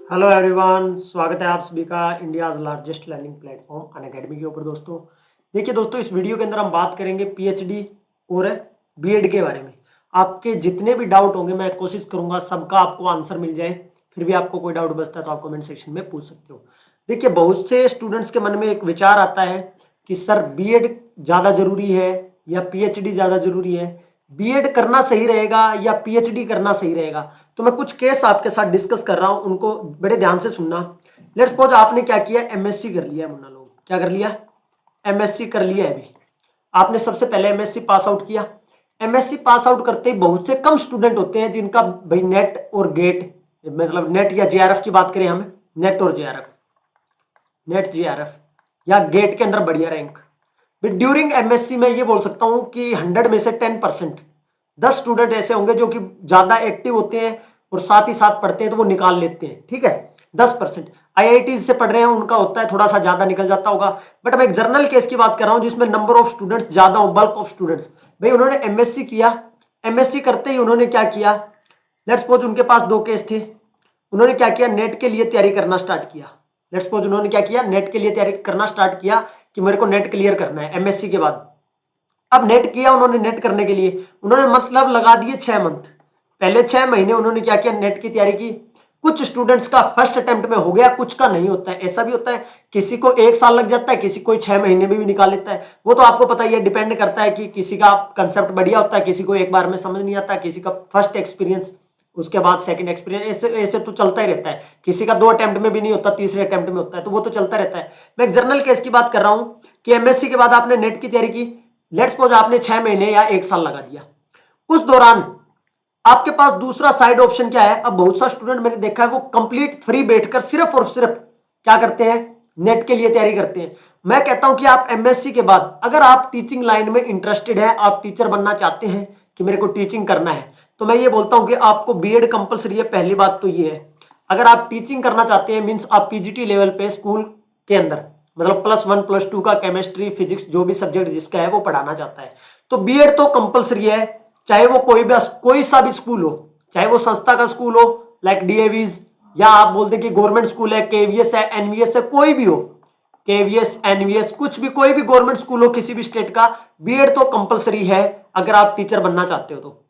Hello everyone, स्वागत है आप सभी का India's largest learning platform Unacademy के ऊपर। देखिए दोस्तों, इस वीडियो के अंदर हम बात करेंगे पीएचडी और बीएड के बारे में। आपके जितने भी डाउट होंगे मैं कोशिश करूंगा सबका आपको आंसर मिल जाए। फिर भी आपको कोई डाउट बचता है तो आप कमेंट सेक्शन में पूछ सकते हो। देखिए, बहुत से स्टूडेंट्स के मन में एक विचार आता है कि सर बीएड ज़्यादा जरूरी है या पीएचडी ज़्यादा जरूरी है, बीएड करना सही रहेगा या पीएचडी करना सही रहेगा। तो मैं कुछ केस आपके साथ डिस्कस कर रहा हूं, उनको बड़े ध्यान से सुनना। लेट्स सपोज आपने क्या किया, एमएससी कर लिया है। मुन्ना लोग क्या कर लिया, एमएससी कर लिया है। अभी आपने सबसे पहले एमएससी पास आउट किया। एमएससी पास आउट करते ही बहुत से कम स्टूडेंट होते हैं जिनका भाई नेट और गेट, मतलब नेट या जेआरएफ की बात करें हम, नेट और जेआरएफ, नेट जेआरएफ या गेट के अंदर बढ़िया रैंक। ड्यूरिंग एमएससी में ये बोल सकता हूं कि 100 में से 10%, 10 स्टूडेंट ऐसे होंगे जो कि ज्यादा एक्टिव होते हैं और साथ ही साथ पढ़ते हैं तो वो निकाल लेते हैं। ठीक है, 10%। आईआईटी से पढ़ रहे हैं उनका होता है थोड़ा सा ज्यादा निकल जाता होगा। बट मैं एक जर्नल केस की बात कर रहा हूं जिसमें नंबर ऑफ स्टूडेंट्स ज्यादा हो, बल्क ऑफ स्टूडेंट्स। भाई उन्होंने एमएससी किया, एमएससी करते ही उन्होंने क्या किया, लेट्स सपोज उनके पास दो केस थे। उन्होंने क्या किया, नेट के लिए तैयारी करना स्टार्ट किया। लेट्स सपोज उन्होंने क्या किया, नेट के लिए तैयारी करना स्टार्ट किया कि मेरे को नेट क्लियर करना है एमएससी के बाद। अब नेट किया उन्होंने, नेट करने के लिए उन्होंने मतलब लगा दिए 6 मंथ। पहले 6 महीने उन्होंने क्या किया, नेट की तैयारी की। कुछ स्टूडेंट्स का फर्स्ट अटेम्प्ट में हो गया, कुछ का नहीं होता है। ऐसा भी होता है, किसी को 1 साल लग जाता है, किसी को 6 महीने में भी निकाल लेता है। वो तो आपको पता ही है, डिपेंड करता है कि किसी का कंसेप्ट बढ़िया होता है, किसी को एक बार में समझ नहीं आता, किसी का फर्स्ट एक्सपीरियंस, उसके बाद सेकंड एक्सपीरियंस, ऐसे ऐसे तो चलता ही रहता है। किसी का 2 अटेम्प्ट में भी नहीं होता, तीसरे अटेम्प्ट में होता है, तो वो तो चलता रहता है। मैं एक जर्नल केस की बात कर रहा हूं कि एमएससी के बाद आपने नेट की तैयारी की। लेट्स सपोज आपने 6 महीने या 1 साल लगा दिया। उस दौरान आपके पास दूसरा साइड ऑप्शन क्या है। अब बहुत सा स्टूडेंट मैंने देखा है वो कंप्लीट फ्री बैठकर सिर्फ और सिर्फ क्या करते हैं, नेट के लिए तैयारी करते हैं। मैं कहता हूं कि आप एमएससी के बाद अगर आप टीचिंग लाइन में इंटरेस्टेड है, आप टीचर बनना चाहते हैं कि मेरे को टीचिंग करना है, तो मैं ये बोलता हूं कि आपको बीएड कंपलसरी है। पहली बात तो ये है, अगर आप टीचिंग करना चाहते हैं मींस आप पीजीटी लेवल पे स्कूल के अंदर, मतलब +1 +2 का केमिस्ट्री फिजिक्स जो भी सब्जेक्ट जिसका है वो पढ़ाना चाहता है, तो बीएड तो कंपलसरी है। चाहे वो कोई सा भी स्कूल हो, चाहे वो संस्था का स्कूल हो लाइक डीएवीज, या आप बोलते हैं कि गवर्नमेंट स्कूल है, केवीएस है, एनवीएस है, कोई भी हो, केवीएस एनवीएस कुछ भी, कोई भी गवर्नमेंट स्कूल हो किसी भी स्टेट का, बीएड तो कंपलसरी है अगर आप टीचर बनना चाहते हो तो।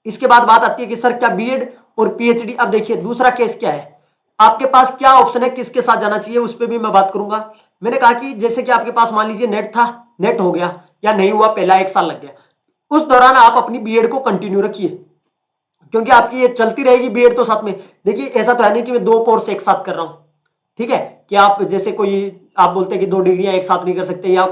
इसके बाद बात आती है कि सर क्या बीएड और पीएचडी। अब देखिए दूसरा केस क्या है, आपके पास क्या ऑप्शन है, किसके साथ जाना चाहिए, उस पर भी मैं बात करूंगा। मैंने कहा कि जैसे कि आपके पास मान लीजिए नेट था, नेट हो गया या नहीं हुआ, पहला 1 साल लग गया, उस दौरान आप अपनी बीएड को कंटिन्यू रखिए, क्योंकि आपकी ये चलती रहेगी बीएड तो साथ में। देखिए ऐसा तो है नहीं कि मैं 2 कोर्स एक साथ कर रहा हूं। ठीक है, कि आप जैसे कोई, आप बोलते हैं कि 2 डिग्रियां एक साथ नहीं कर सकते, या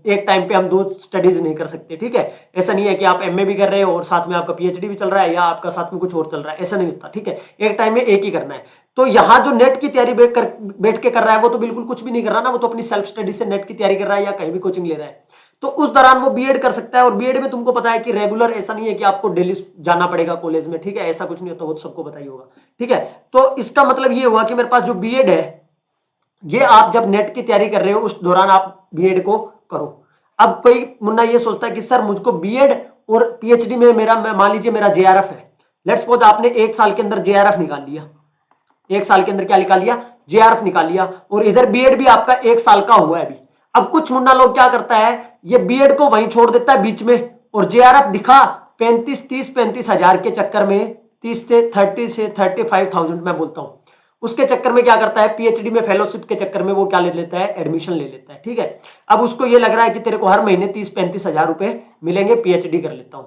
एक टाइम पे हम 2 स्टडीज नहीं कर सकते। ठीक है, ऐसा नहीं है कि आप एमए भी कर रहे हो और साथ में आपका पीएचडी भी चल रहा है या आपका साथ में कुछ और चल रहा है, ऐसा नहीं होता। ठीक है, एक टाइम में एक ही करना है। तो यहाँ जो नेट की तैयारी बैठ के कर रहा है वो तो बिल्कुल कुछ भी नहीं कर रहा ना, वो तो अपनी सेल्फ स्टडी से नेट की तैयारी कर रहा है या कहीं भी कोचिंग ले रहा है। तो उस दौरान वो बीएड कर सकता है। और बीएड में तुमको पता है कि रेगुलर ऐसा नहीं है कि आपको डेली जाना पड़ेगा कॉलेज में। ठीक है, ऐसा कुछ नहीं होता, वो तो सबको पता ही होगा। ठीक है, तो इसका मतलब ये हुआ कि मेरे पास जो बीएड है, ये आप जब नेट की तैयारी कर रहे हो उस दौरान आप बीएड को करो। अब कोई मुन्ना ये सोचता है कि सर मुझको बीएड और पीएचडी में मेरा, मान लीजिए मेरा जेआरएफ है। लेट्स सपोज आपने 1 साल के अंदर जेआरएफ निकाल लिया, 1 साल के अंदर क्या निकाल लिया, जेआरएफ निकाल लिया, और इधर बीएड भी आपका 1 साल का हुआ है अभी। अब कुछ मुन्ना लोग क्या करता है, ये बीएड को वहीं छोड़ देता है बीच में, और जेआरएफ दिखा 35 के चक्कर में, 30 से 35,000 मैं बोलता हूं, उसके चक्कर में क्या करता है, पीएचडी में फेलोशिप के चक्कर में वो क्या ले लेता है, एडमिशन ले लेता है। ठीक है, अब उसको ये लग रहा है कि तेरे को हर महीने 30-35 हजार रुपए मिलेंगे, पीएचडी कर लेता हूं।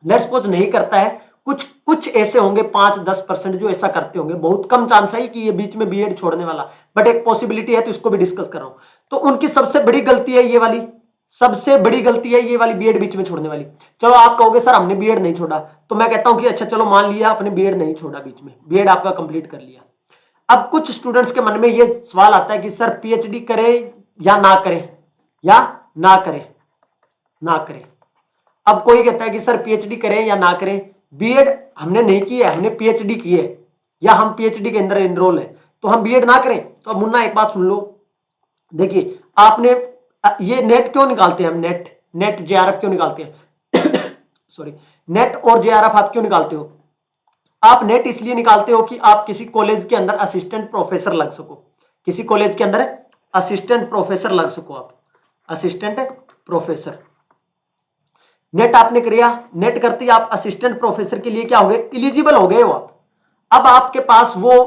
लेट्स सपोज नहीं करता है, कुछ कुछ ऐसे होंगे 5-10% जो ऐसा करते होंगे, बहुत कम चांस है कि ये बीच में बीएड छोड़ने वाला, बट एक पॉसिबिलिटी है, तो इसको भी डिस्कस कर रहा हूं। तो उनकी सबसे बड़ी गलती है ये वाली, सबसे बड़ी गलती है ये वाली बीएड बीच में छोड़ने वाली। चलो आप कहोगे सर हमने बीएड नहीं छोड़ा, तो मैं कहता हूं कि अच्छा चलो मान लिया आपने बीएड नहीं छोड़ा, बीच में बीएड आपका कंप्लीट कर लिया। अब कुछ स्टूडेंट्स के मन में ये सवाल आता है कि सर पीएचडी करें या ना करें, या ना करें, ना करें। अब कोई कहता है कि सर पीएचडी करें या ना करें, बीएड हमने नहीं की है, हमने पीएचडी की है, या हम पीएचडी के अंदर एनरोल है, तो हम बीएड ना करें। तो अब मुन्ना एक बात सुन लो, देखिए आपने ये नेट क्यों निकालते हैं हम, नेट नेट जेआरएफ क्यों निकालते हैं सॉरी, नेट और जेआरएफ आप क्यों निकालते हो। आप नेट इसलिए निकालते हो कि आप किसी कॉलेज के अंदर असिस्टेंट प्रोफेसर लग सको, किसी कॉलेज के अंदर असिस्टेंट प्रोफेसर लग सको, आप असिस्टेंट प्रोफेसर। नेट आपने किया, नेट करते ही आप असिस्टेंट प्रोफेसर के लिए क्या हो गए, एलिजिबल हो गए हो आप। अब आपके पास वो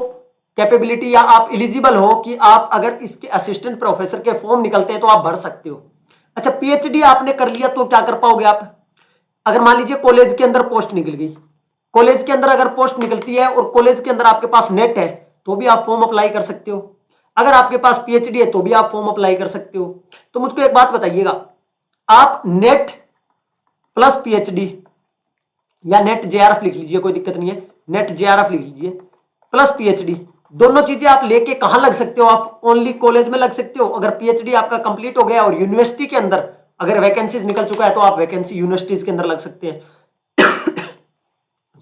कैपेबिलिटी या आप एलिजिबल हो कि आप अगर इसके असिस्टेंट प्रोफेसर के फॉर्म निकलते हैं तो आप भर सकते हो। अच्छा, पीएचडी आपने कर लिया तो क्या कर पाओगे आप, अगर मान लीजिए कॉलेज के अंदर पोस्ट निकल गई, कॉलेज के अंदर अगर पोस्ट निकलती है और कॉलेज के अंदर आपके पास नेट है तो भी आप फॉर्म अप्लाई कर सकते हो, अगर आपके पास पीएचडी है तो भी आप फॉर्म अप्लाई कर सकते हो। तो मुझको एक बात बताइएगा, आप नेट प्लस पीएचडी या नेट जेआरएफ लिख लीजिए, कोई दिक्कत नहीं है, नेट जेआरएफ लिख लीजिए प्लस पीएचडी, दोनों चीजें आप लेके कहां लग सकते हो, आप ओनली कॉलेज में लग सकते हो। अगर पीएचडी आपका कंप्लीट हो गया और यूनिवर्सिटी के अंदर अगर वैकेंसीज निकल चुका है तो आप वैकेंसी यूनिवर्सिटीज के अंदर लग सकते हैं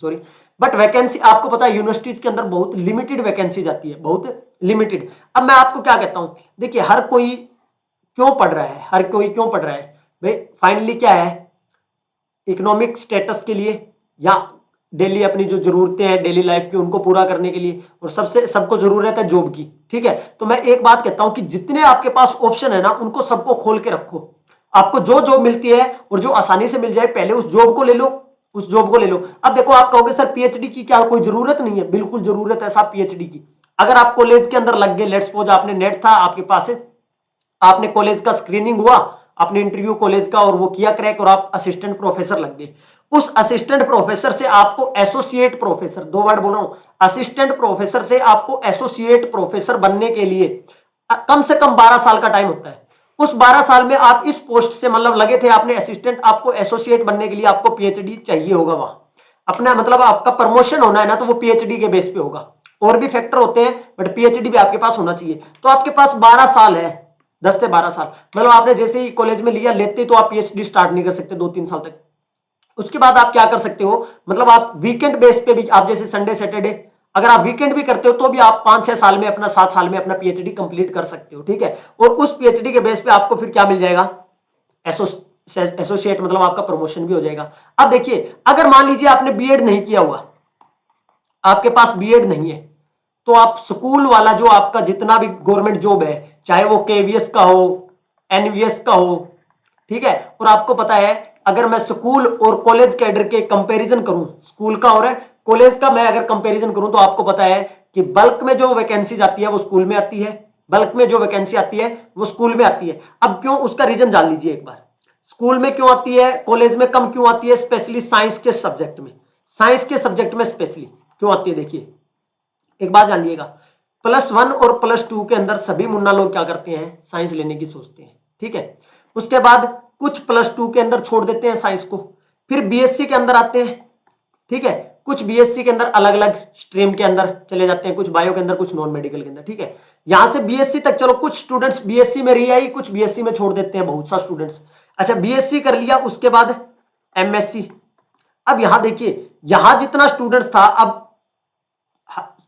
सॉरी, बट वैकेंसी आपको पता है यूनिवर्सिटीज के अंदर बहुत लिमिटेड वैकेंसी जाती है, बहुत लिमिटेड। अब मैं आपको क्या कहता हूं, देखिए हर कोई क्यों पढ़ रहा है, हर कोई क्यों पढ़ रहा है भाई, फाइनली क्या है, इकोनॉमिक स्टेटस के लिए या डेली अपनी जो जरूरतें हैं डेली लाइफ की उनको पूरा करने के लिए, और सबसे सबको जरूरत है जॉब की, ठीक है। तो मैं एक बात कहता हूं कि जितने आपके पास ऑप्शन है ना उनको सबको खोल के रखो, आपको जो जॉब मिलती है और जो आसानी से मिल जाए पहले उस जॉब को ले लो, उस जॉब को ले लो। अब देखो आप कहोगे सर पीएचडी की क्या कोई जरूरत नहीं है, बिल्कुल जरूरत है साहब पीएचडी की। अगर आप कॉलेज के अंदर लग गए, लेट्स सपोज आपने नेट था आपके पास, आपने कॉलेज का स्क्रीनिंग हुआ, आपने इंटरव्यू कॉलेज का और वो किया क्रैक और आप असिस्टेंट प्रोफेसर लग गए, उस असिस्टेंट प्रोफेसर से आपको एसोसिएट प्रोफेसर, दो वर्ड बोल रहा हूं, असिस्टेंट प्रोफेसर से आपको एसोसिएट प्रोफेसर बनने के लिए कम से कम 12 साल का टाइम होता है। उस 12 साल में आप इस पोस्ट से मतलब लगे थे आपने असिस्टेंट, आपको एसोसिएट बनने के लिए आपको पीएचडी चाहिए होगा, वहां अपना मतलब आपका प्रमोशन होना है ना तो वो पीएचडी के बेस पे होगा, और भी फैक्टर होते हैं बट पीएचडी भी आपके पास होना चाहिए। तो आपके पास 12 साल है, 10 से 12 साल, मतलब आपने जैसे ही कॉलेज में लिया लेते तो आप पीएचडी स्टार्ट नहीं कर सकते 2-3 साल तक। उसके बाद आप क्या कर सकते हो, मतलब आप वीकेंड बेस पे भी, आप जैसे संडे सैटरडे अगर आप वीकेंड भी करते हो तो भी आप 5-6 साल में अपना 7 साल में अपना पीएचडी कंप्लीट कर सकते हो, ठीक है। और उस पीएचडी के बेस पे आपको फिर क्या मिल जाएगा, एसोसिएट, मतलब आपका प्रमोशन भी हो जाएगा। अब देखिए अगर मान लीजिए आपने बीएड नहीं किया हुआ, आपके पास बीएड नहीं है, तो आप स्कूल वाला जो आपका जितना भी गवर्नमेंट जॉब है, चाहे वो केवीएस का हो, एनवीएस का हो, ठीक है, और आपको पता है अगर मैं स्कूल और कॉलेज कैडर के कंपैरिजन करूं, स्कूल का और कॉलेज का मैं अगर कंपैरिजन करूं तो आपको पता है कि बल्क में जो वैकेंसी आती है वो स्कूल में आती है, बल्क में जो वैकेंसी आती है वो स्कूल में आती है। अब क्यों, उसका रीजन जान लीजिए एक बार, स्कूल में क्यों आती है, कॉलेज में कम क्यों आती है, स्पेशली साइंस के सब्जेक्ट में, साइंस के सब्जेक्ट में स्पेशली क्यों आती है। देखिए एक बात जानिएगा, +1 और +2 के अंदर सभी मुन्ना लोग क्या करते हैं, साइंस लेने की सोचते हैं, ठीक है। उसके बाद कुछ +2 के अंदर छोड़ देते हैं साइंस को, फिर बीएससी के अंदर आते हैं, ठीक है, कुछ बीएससी के अंदर अलग अलग स्ट्रीम के अंदर चले जाते हैं, कुछ बायो के अंदर, कुछ नॉन मेडिकल के अंदर, ठीक है। यहां से बीएससी तक चलो, कुछ स्टूडेंट्स बीएससी में रही आई, कुछ बीएससी में छोड़ देते हैं, बहुत सा स्टूडेंट्स। अच्छा बीएससी कर लिया, उसके बाद एमएससी। अब यहां देखिए, यहां जितना स्टूडेंट्स था, अब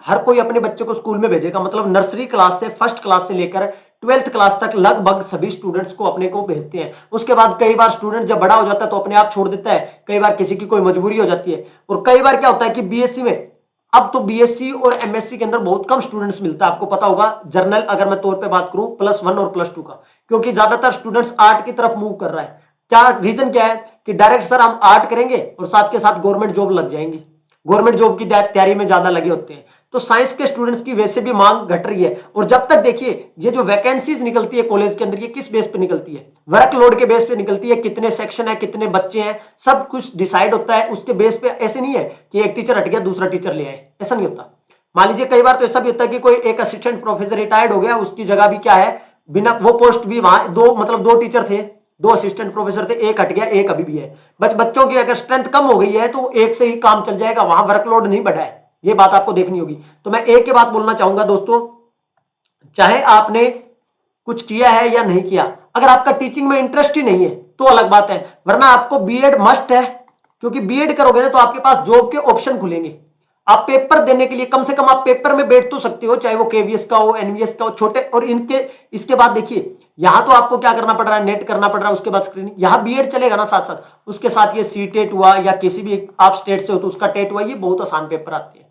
हर कोई अपने बच्चे को स्कूल में भेजेगा, मतलब नर्सरी क्लास से, फर्स्ट क्लास से लेकर 12th क्लास तक लगभग सभी स्टूडेंट्स को अपने को भेजते हैं। उसके बाद कई बार स्टूडेंट जब बड़ा हो जाता है तो अपने आप छोड़ देता है, कई बार किसी की कोई मजबूरी हो जाती है, और कई बार क्या होता है कि बीएससी में, अब तो बीएससी और एमएससी के अंदर बहुत कम स्टूडेंट्स मिलता है, आपको पता होगा। जर्नल अगर मैं तौर पे बात करूं +1 और +2 का, क्योंकि ज्यादातर स्टूडेंट्स आर्ट की तरफ मूव कर रहा है। क्या रीजन क्या है कि डायरेक्ट सर हम आर्ट करेंगे और साथ के साथ गवर्नमेंट जॉब लग जाएंगे, गवर्नमेंट जॉब की तैयारी में ज्यादा लगे होते हैं, तो साइंस के स्टूडेंट्स की वैसे भी मांग घट रही है। और जब तक देखिए ये जो वैकेंसीज निकलती है कॉलेज के अंदर, ये किस बेस पे निकलती है, वर्कलोड के बेस पे निकलती है, कितने सेक्शन है, कितने बच्चे हैं, सब कुछ डिसाइड होता है उसके बेस पे। ऐसे नहीं है कि एक टीचर हट गया दूसरा टीचर ले आए, ऐसा नहीं होता। मान लीजिए कई बार तो ऐसा भी होता है कि कोई एक असिस्टेंट प्रोफेसर रिटायर्ड हो गया, उसकी जगह भी क्या है, बिना वो पोस्ट भी वहां दो, मतलब 2 टीचर थे, 2 असिस्टेंट प्रोफेसर थे, एक हट गया, एक अभी भी है। बच्चों की अगर स्ट्रेंथ कम हो गई है तो एक से ही काम चल जाएगा, वहां वर्कलोड नहीं बढ़ा है, ये बात आपको देखनी होगी। तो मैं एक ही बात बोलना चाहूंगा दोस्तों, चाहे आपने कुछ किया है या नहीं किया, अगर आपका टीचिंग में इंटरेस्ट ही नहीं है तो अलग बात है, वरना आपको बीएड मस्ट है, क्योंकि बीएड करोगे ना तो आपके पास जॉब के ऑप्शन खुलेंगे। आप पेपर देने के लिए कम से कम आप पेपर में बैठ तो सकते हो, चाहे वो केवीएस का हो, एनवीएस का हो, छोटे। और इनके इसके बाद देखिए यहां तो आपको क्या करना पड़ रहा है, नेट करना पड़ रहा है, उसके बाद स्क्रीनिंग। यहां बीएड चलेगा ना साथ साथ, उसके साथ ये सीटेट हुआ या किसी भी आप स्टेट से हो तो उसका टेट हुआ, ये बहुत आसान पेपर आते हैं,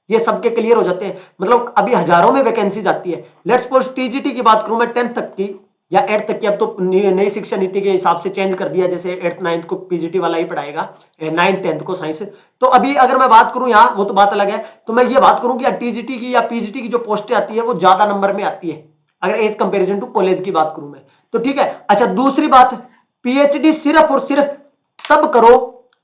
ये सबके क्लियर हो जाते हैं। मतलब अभी हजारों में वैकेंसी आती है। लेट्स सपोज टीजीटी की बात करूं मैं, 10th तक की या 8th तक की, अब तो नई शिक्षा नीति के हिसाब से चेंज कर दिया, जैसे 8th 9th को पीजीटी वाला ही पढ़ाएगा, 9th 10th को साइंस। तो अभी अगर मैं बात करूं यहाँ, वो तो बात अलग है, तो मैं ये बात करूं कि टीजीटी की या पीजीटी की जो पोस्टें आती है वो ज्यादा नंबर में आती है अगर एज कंपेरिजन टू कॉलेज की बात करूं मैं, तो ठीक है। अच्छा, दूसरी बात, पीएचडी सिर्फ और सिर्फ तब करो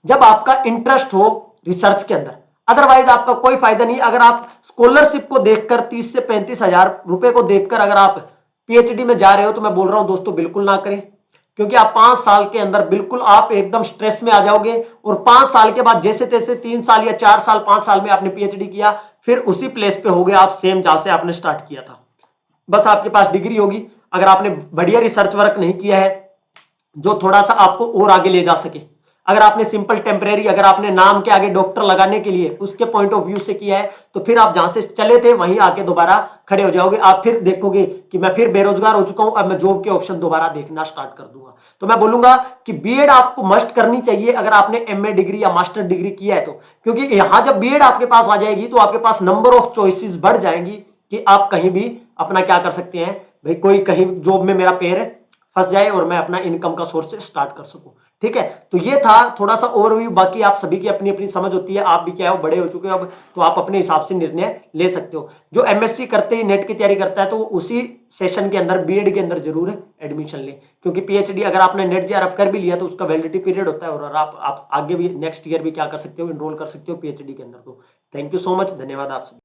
जब आपका इंटरेस्ट हो रिसर्च के अंदर, अदरवाइज आपका कोई फायदा नहीं। अगर आप स्कॉलरशिप को देखकर 30 से 35 हजार रुपए को देखकर अगर आप पीएचडी में जा रहे हो, तो मैं बोल रहा हूं दोस्तों बिल्कुल ना करें, क्योंकि आप 5 साल के अंदर बिल्कुल आप एकदम स्ट्रेस में आ जाओगे। और 5 साल के बाद जैसे तैसे 3 साल या 4 साल 5 साल में आपने पीएचडी किया, फिर उसी प्लेस पे हो गए आप सेम जहां से आपने स्टार्ट किया था। बस आपके पास डिग्री होगी, अगर आपने बढ़िया रिसर्च वर्क नहीं किया है जो थोड़ा सा आपको और आगे ले जा सके, अगर आपने सिंपल टेम्परेरी, अगर आपने नाम के आगे डॉक्टर लगाने के लिए उसके पॉइंट ऑफ व्यू से किया है, तो फिर आप जहां से चले थे वहीं आके दोबारा खड़े हो जाओगे। आप फिर देखोगे कि मैं फिर बेरोजगार हो चुका हूं, अब मैं जॉब के ऑप्शन दोबारा देखना स्टार्ट कर दूंगा। तो मैं बोलूंगा कि बीएड आपको मस्ट करनी चाहिए अगर आपने एमए डिग्री या मास्टर डिग्री किया है तो, क्योंकि यहां जब बीएड आपके पास आ जाएगी तो आपके पास नंबर ऑफ चॉइसेस बढ़ जाएंगी कि आप कहीं भी अपना क्या कर सकते हैं, भाई कोई कहीं जॉब में मेरा पैर फंस जाए और मैं अपना इनकम का सोर्स स्टार्ट कर सकूं। ठीक है, तो ये था थोड़ा सा ओवरव्यू। बाकी आप सभी की अपनी अपनी समझ होती है, आप भी क्या हो, बड़े हो चुके हो अब, तो आप अपने हिसाब से निर्णय ले सकते हो। जो एमएससी करते ही नेट की तैयारी करता है तो उसी सेशन के अंदर बीएड के अंदर जरूर एडमिशन ले, क्योंकि पीएचडी अगर आपने नेट जेआरएफ कर भी लिया तो उसका वैलिडिटी पीरियड होता है, और आप आगे भी नेक्स्ट ईयर भी क्या कर सकते हो, इनरोल कर सकते हो पीएचडी के अंदर। तो थैंक यू सो मच, धन्यवाद आप सभी।